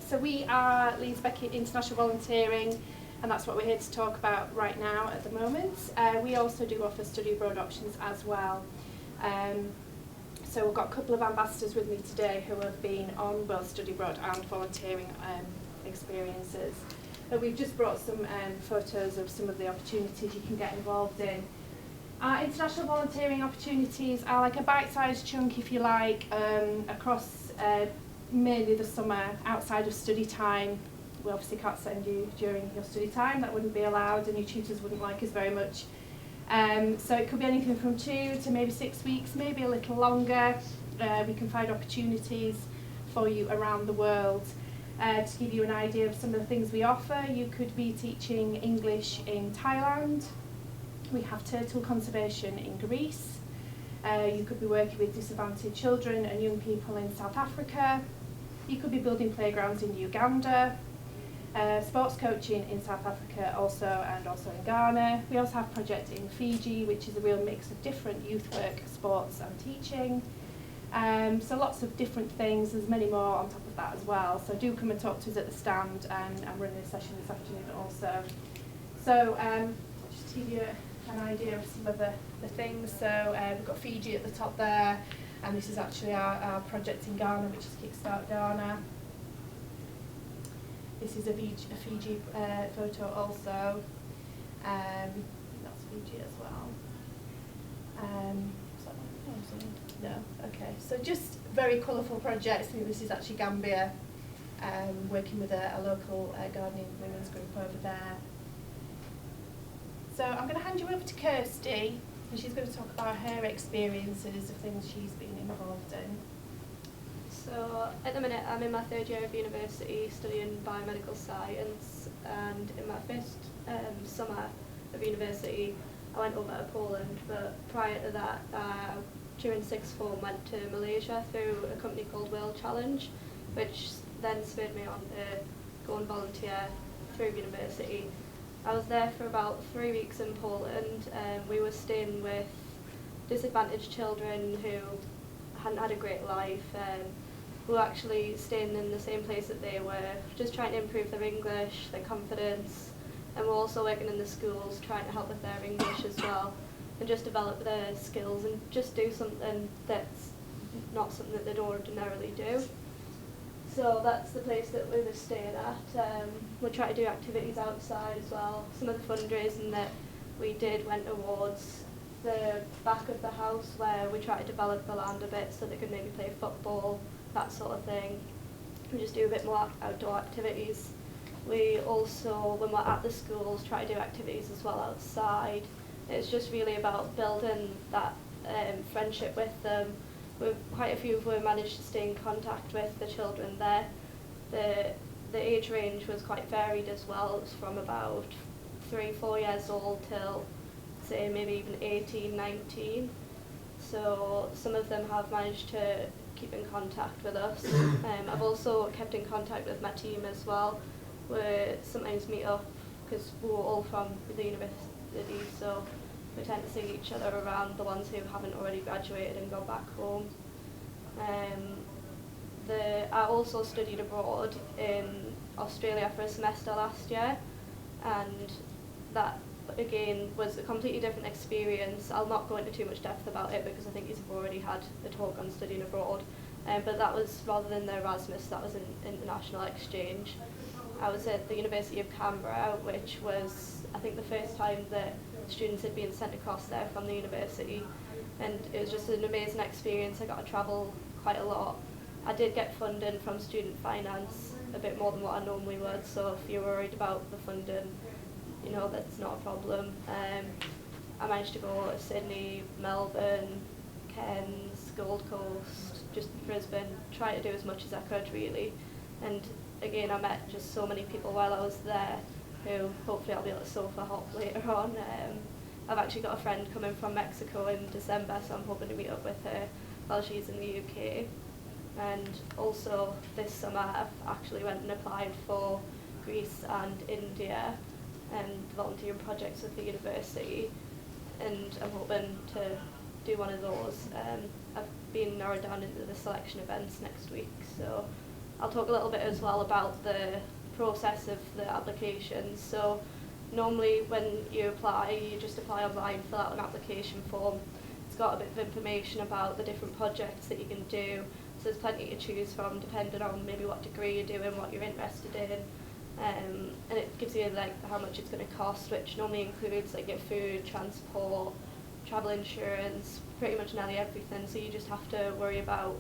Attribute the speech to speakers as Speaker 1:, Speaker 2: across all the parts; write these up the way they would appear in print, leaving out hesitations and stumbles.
Speaker 1: So we are Leeds Beckett International Volunteering, and that's what we're here to talk about right now at the moment. We also do offer study abroad options as well. So we've got a couple of ambassadors with me today who have been on both study abroad and volunteering experiences. But we've just brought some photos of some of the opportunities you can get involved in. Our international volunteering opportunities are like a bite-sized chunk, if you like, across mainly the summer outside of study time. We obviously can't send you during your study time, that wouldn't be allowed, and your tutors wouldn't like us very much. So it could be anything from 2 to maybe 6 weeks, maybe a little longer. We can find opportunities for you around the world. To give you an idea of some of the things we offer, you could be teaching English in Thailand. We have turtle conservation in Greece. You could be working with disadvantaged children and young people in South Africa. You could be building playgrounds in Uganda. Sports coaching in South Africa and also in Ghana. We also have a project in Fiji, which is a real mix of different youth work, sports and teaching. So lots of different things. There's many more on top of that as well. So do come and talk to us at the stand, and I'm running a session this afternoon also. So just to give you an idea of some of the things. So we've got Fiji at the top there, and this is actually our project in Ghana, which is Kickstart Ghana. This is a Fiji photo also. That's Fiji as well. No, okay. So just very colourful projects. I think this is actually Gambia, working with a local gardening women's group over there. So I'm going to hand you over to Kirsty, and she's going to talk about her experiences of things she's been involved in.
Speaker 2: So at the minute I'm in my third year of university studying biomedical science, and in my first summer of university I went over to Poland, but prior to that during sixth form went to Malaysia through a company called World Challenge, which then spurred me on to go and volunteer through university. I was there for about 3 weeks in Poland. We were staying with disadvantaged children who hadn't had a great life. We were actually staying in the same place that they were, just trying to improve their English, their confidence, and we're also working in the schools trying to help with their English as well, and just develop their skills and just do something that's not something that they'd ordinarily do. So that's the place that we were staying at. We try to do activities outside as well. Some of the fundraising that we did went towards the back of the house, where we try to develop the land a bit so they could maybe play football, that sort of thing. We just do a bit more outdoor activities. We also, when we're at the schools, try to do activities as well outside. It's just really about building that friendship with them. With quite a few of we managed to stay in contact with the children there. The age range was quite varied as well. It was from about 3-4 years old till, say, maybe even 18, 19. So some of them have managed to keep in contact with us. I've also kept in contact with my team as well. We sometimes meet up because we're all from the university, so we tend to see each other around, the ones who haven't already graduated and gone back home. I also studied abroad in Australia for a semester last year, and that again was a completely different experience. I'll not go into too much depth about it because I think you've already had a talk on studying abroad, but that was, rather than the Erasmus, that was an international exchange. I was at the University of Canberra, which was, I think, the first time that students had been sent across there from the university, and it was just an amazing experience. I got to travel quite a lot. I did get funding from student finance, a bit more than what I normally would, so if you're worried about the funding, you know, that's not a problem. I managed to go to Sydney, Melbourne, Cairns, Gold Coast, just Brisbane, try to do as much as I could really. And again, I met just so many people while I was there who hopefully I'll be able to sofa hop later on. I've actually got a friend coming from Mexico in December, so I'm hoping to meet up with her while she's in the UK. And also this summer I've actually went and applied for Greece and India and volunteering projects with the university, and I'm hoping to do one of those. I've been narrowed down into the selection events next week, so I'll talk a little bit as well about the process of the applications. So normally when you apply, you just apply online, fill out an application form. It's got a bit of information about the different projects that you can do. So there's plenty to choose from depending on maybe what degree you're doing, what you're interested in. And it gives you like how much it's going to cost, which normally includes like your food, transport, travel insurance, pretty much nearly everything. So you just have to worry about,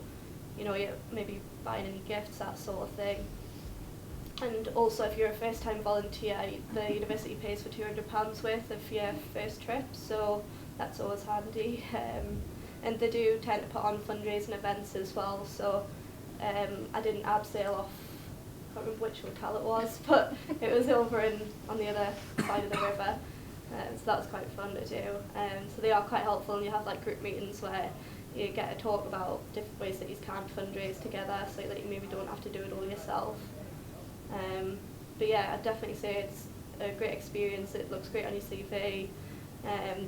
Speaker 2: you know, maybe buying any gifts, that sort of thing. And also, if you're a first-time volunteer, the university pays for £200 worth of your first trip, so that's always handy. And they do tend to put on fundraising events as well. So I did an abseil off, I can't remember which hotel it was, but it was over on the other side of the river. So that was quite fun to do. So they are quite helpful, and you have like group meetings where you get to talk about different ways that you can fundraise together, so that you maybe don't have to do it all yourself. But yeah, I'd definitely say it's a great experience. It looks great on your CV.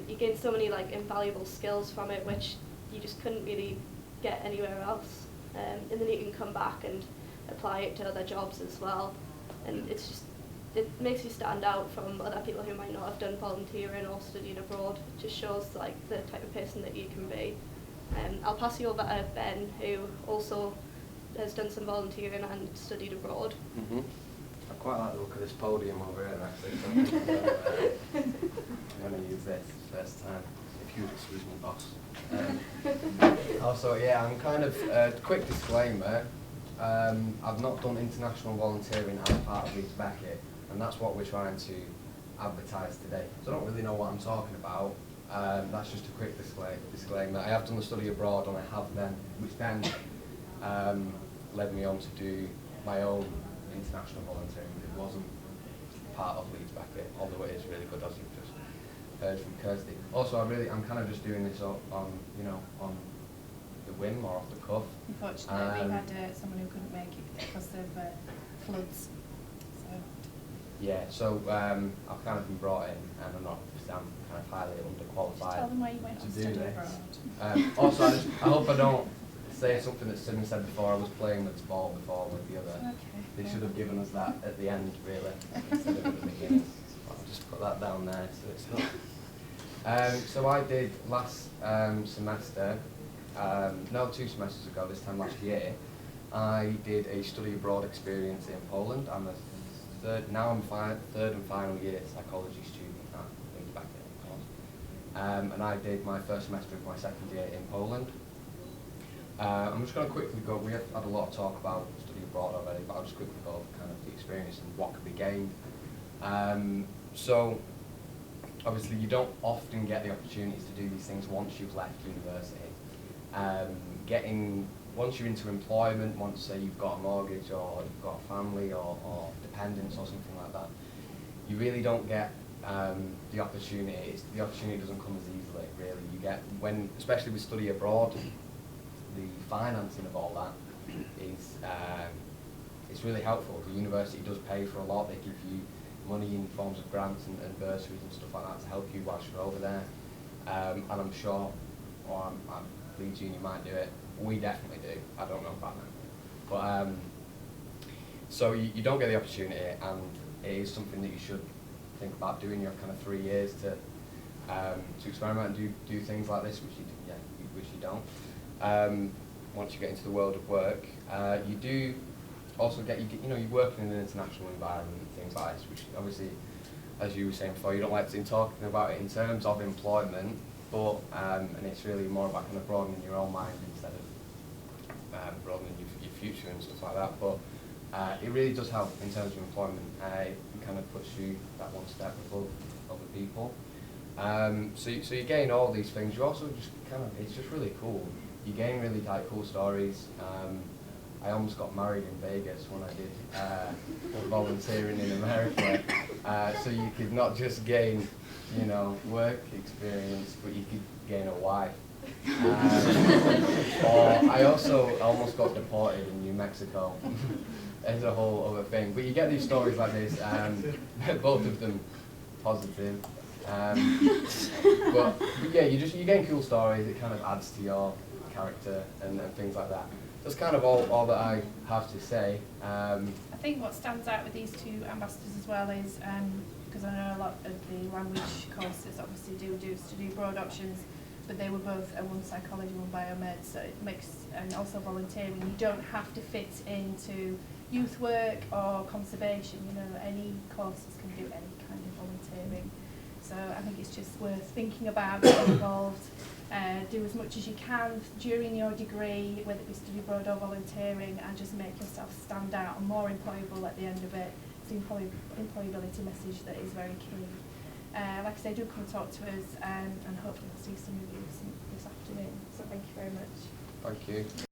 Speaker 2: You gain so many like invaluable skills from it, which you just couldn't really get anywhere else. And then you can come back and apply it to other jobs as well. And it's just, it makes you stand out from other people who might not have done volunteering or studying abroad. It just shows like the type of person that you can be. I'll pass you over to Ben, who also has done some volunteering and studied abroad.
Speaker 3: Mm-hmm. I quite like the look of this podium over here, actually. So I'm going to use this first time, if you'd excuse me, boss. Also, yeah, I'm kind of, quick disclaimer, I've not done international volunteering as part of Leeds Beckett, and that's what we're trying to advertise today. So I don't really know what I'm talking about. That's just a quick disclaimer. I have done the study abroad, and I have then, which then led me on to do my own international volunteering. It wasn't part of Leeds Beckett, although it is really good, as you've just heard from Kirsty. Also, I'm kind of just doing this on the whim or off the cuff.
Speaker 1: Unfortunately, we had someone who couldn't make it because of floods. So.
Speaker 3: Yeah, so I've kind of been brought in, and I'm kind of highly underqualified.
Speaker 1: Just tell them where you went
Speaker 3: to
Speaker 1: to
Speaker 3: do
Speaker 1: study
Speaker 3: this.
Speaker 1: abroad.
Speaker 3: Also, I hope I don't say something that Simon said before. I was playing with the ball before with the other.
Speaker 1: Okay.
Speaker 3: They should have given us that at the end, really, instead of at the beginning. I'll just put that down there so it's not. So I did last semester, no, 2 semesters ago, this time last year, I did a study abroad experience in Poland. I'm third and final year psychology student at Leeds Beckett, of course. And I did my first semester of my second year in Poland. I'm just going to quickly go, we have had a lot of talk about study abroad already, but I'll just quickly go over kind of the experience and what could be gained. So, obviously you don't often get the opportunities to do these things once you've left university. Once you're into employment, once say you've got a mortgage or you've got a family or dependents or something like that, you really don't get the opportunity. The opportunity doesn't come as easily, really. You get, especially with study abroad, the financing of all that is it's really helpful. The university does pay for a lot. They give you money in forms of grants and bursaries and stuff like that to help you whilst you're over there. And I'm sure, or I'm Leeds Uni might do it. We definitely do. I don't know about them. But so you don't get the opportunity, and it is something that you should think about doing your kind of 3 years to experiment and do things like this, which you don't. Once you get into the world of work, you do also you're working in an international environment and things like this, which obviously, as you were saying before, you don't like to talking about it in terms of employment, but and it's really more about kind of broadening your own mind instead of broadening your future and stuff like that. But it really does help in terms of employment. It kind of puts you that one step above other people. So you gain all these things. You also just it's just really cool. You gain really cool stories. I almost got married in Vegas when I did volunteering in America. So you could not just gain, work experience, but you could gain a wife. Or I also almost got deported in New Mexico. It's a whole other thing. But you get these stories like this, both of them positive. But yeah, you gain cool stories. It kind of adds to your character and things like that. that's kind of all that I have to say.
Speaker 1: I think what stands out with these two ambassadors as well is, because I know a lot of the language courses obviously do study abroad options, but they were both one psychology, one biomed, so it makes, and also volunteering, you don't have to fit into youth work or conservation, you know, any courses can do any kind of volunteering. So I think it's just worth thinking about, getting involved, do as much as you can during your degree, whether it be study abroad or volunteering, and just make yourself stand out and more employable at the end of it. It's the employability message that is very key. Like I say, do come and talk to us, and hopefully we'll see some of you this afternoon. So thank you very much.
Speaker 3: Thank you.